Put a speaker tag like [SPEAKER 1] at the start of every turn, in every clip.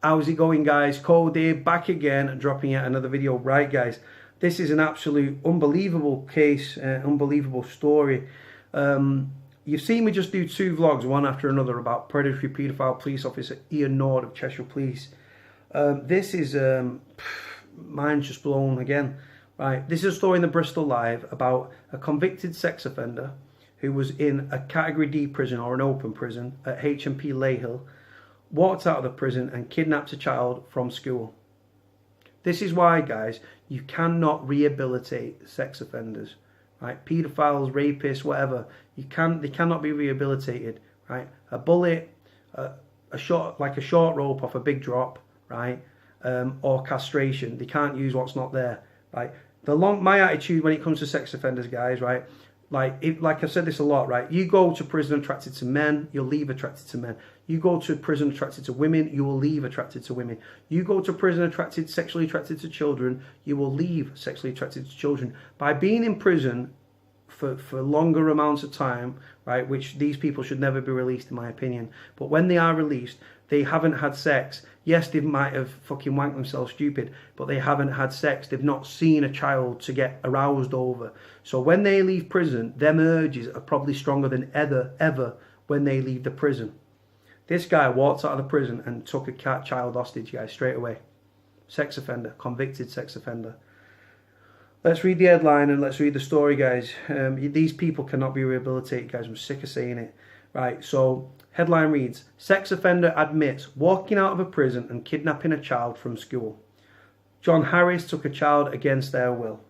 [SPEAKER 1] How's it going, guys? Cody back again and dropping yet another video. Right, guys, this is an absolute unbelievable case, unbelievable story. You've seen me just do 2 vlogs, one after another, about predatory paedophile police officer Ian Nord of Cheshire Police. This is mine's just blown again. Right, this is a story in the Bristol Live about a convicted sex offender who was in a Category D prison, or an open prison, at HMP Leyhill, walked out of the prison and kidnapped a child from school. This is why, guys, you cannot rehabilitate sex offenders, right? Paedophiles, rapists, whatever. They cannot be rehabilitated, right? A bullet, a short rope off a big drop, right? Or castration. They can't use what's not there, right? My attitude when it comes to sex offenders, guys, right? Like I've said this a lot, right? You go to prison attracted to men, you'll leave attracted to men. You go to prison attracted to women, you will leave attracted to women. You go to prison sexually attracted to children, you will leave sexually attracted to children. By being in prison for longer amounts of time, right, which these people should never be released in my opinion, but when they are released, they haven't had sex. Yes, they might have fucking wanked themselves stupid, but they haven't had sex. They've not seen a child to get aroused over. So when they leave prison, them urges are probably stronger than ever when they leave the prison. This guy walked out of the prison and took a child hostage, guys, straight away. Sex offender, convicted sex offender. Let's read the headline and let's read the story, guys. These people cannot be rehabilitated, guys. I'm sick of saying it. Right, so headline reads, sex offender admits walking out of a prison and kidnapping a child from school. John Harris took a child against their will.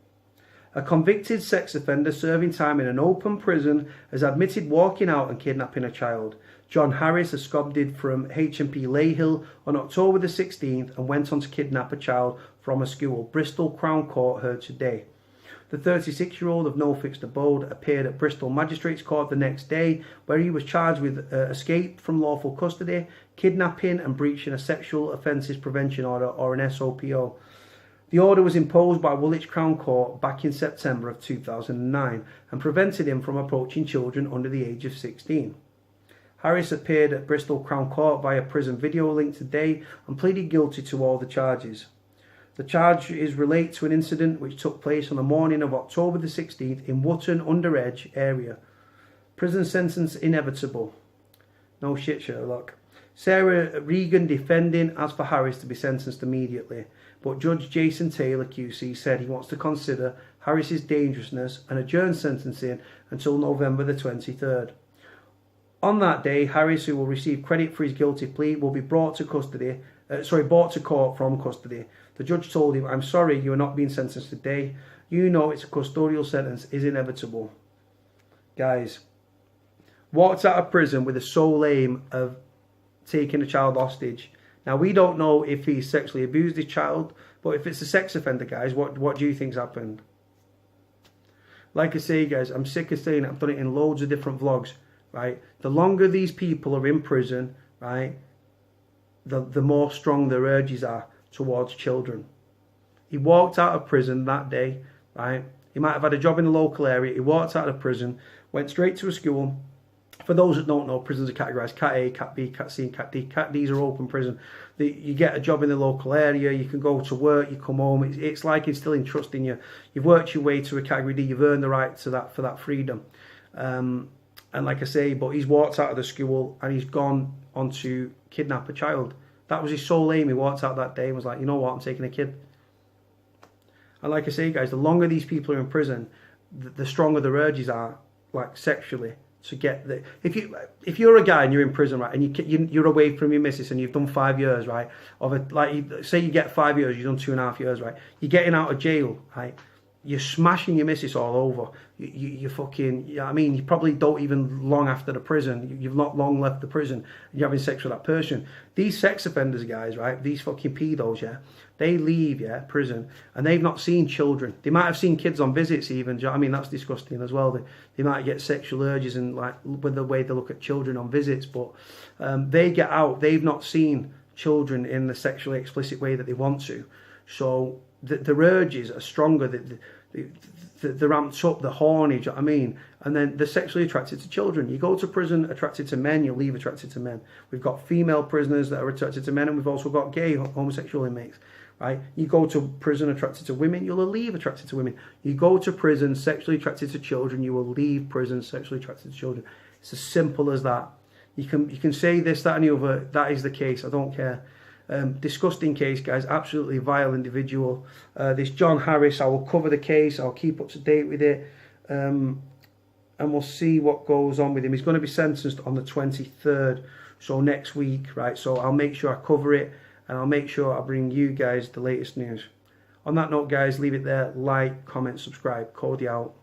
[SPEAKER 1] A convicted sex offender serving time in an open prison has admitted walking out and kidnapping a child. John Harris absconded from HMP Leyhill on October the 16th and went on to kidnap a child from a school. Bristol Crown Court heard today. The 36-year-old of no fixed abode appeared at Bristol Magistrates Court the next day, where he was charged with escape from lawful custody, kidnapping and breaching a sexual offences prevention order, or an SOPO. The order was imposed by Woolwich Crown Court back in September of 2009 and prevented him from approaching children under the age of 16. Harris appeared at Bristol Crown Court via prison video link today and pleaded guilty to all the charges. The charges relate to an incident which took place on the morning of October the 16th in Wootton-under-Edge area. Prison sentence inevitable. No shit, Sherlock. Sarah Regan defending asked for Harris to be sentenced immediately, but Judge Jason Taylor QC said he wants to consider Harris's dangerousness and adjourn sentencing until November the 23rd. On that day, Harris, who will receive credit for his guilty plea, will be brought to court from custody. The judge told him, "I'm sorry you are not being sentenced today. You know it's a custodial sentence is inevitable." Guys, walked out of prison with the sole aim of taking a child hostage. Now, we don't know if he sexually abused his child, but if it's a sex offender, guys, what do you think's happened? Like I say, guys, I'm sick of saying it. I've done it in loads of different vlogs, right? The longer these people are in prison, right, the more strong their urges are towards children. He walked out of prison that day, right? He might have had a job in the local area. He walked out of prison, went straight to a school. For those that don't know, prisons are categorised Cat A, Cat B, Cat C and Cat D. Cat D's are open prison. You get a job in the local area, you can go to work, you come home. It's like instilling trust in you. You've worked your way to a Category D, you've earned the right to that, for that freedom. And like I say, but he's walked out of the school and he's gone on to kidnap a child. That was his sole aim. He walked out that day and was like, you know what, I'm taking a kid. And like I say, guys, the longer these people are in prison, the stronger their urges are, like sexually, to get the... If you're a guy and you're in prison, right, and you're away from your missus and you've done 5 years, right, say you get 5 years, you've done 2.5 years, right, you're getting out of jail, right, you're smashing your missus all over. You fucking, you know what I mean? You probably don't even long after the prison. You've not long left the prison. You're having sex with that person. These sex offenders, guys, right? These fucking pedos, yeah? They leave, yeah, prison, and they've not seen children. They might have seen kids on visits even. Do you know what I mean? That's disgusting as well. They might get sexual urges and like with the way they look at children on visits, but they get out. They've not seen children in the sexually explicit way that they want to. So their urges are stronger. they're ramped up, they're horny, do you know what I mean? And then they're sexually attracted to children. You go to prison attracted to men, you leave attracted to men. We've got female prisoners that are attracted to men, and we've also got gay homosexual inmates, right? You go to prison attracted to women, you'll leave attracted to women. You go to prison sexually attracted to children, you will leave prison sexually attracted to children. It's as simple as that. You can say this, that and the other, that is the case, I don't care. Disgusting case, guys, absolutely vile individual. This John Harris, I will cover the case, I'll keep up to date with it, and we'll see what goes on with him. He's going to be sentenced on the 23rd, so next week, right? So I'll make sure I cover it, and I'll make sure I bring you guys the latest news. On that note, guys, leave it there. Like, comment, subscribe. Cody out.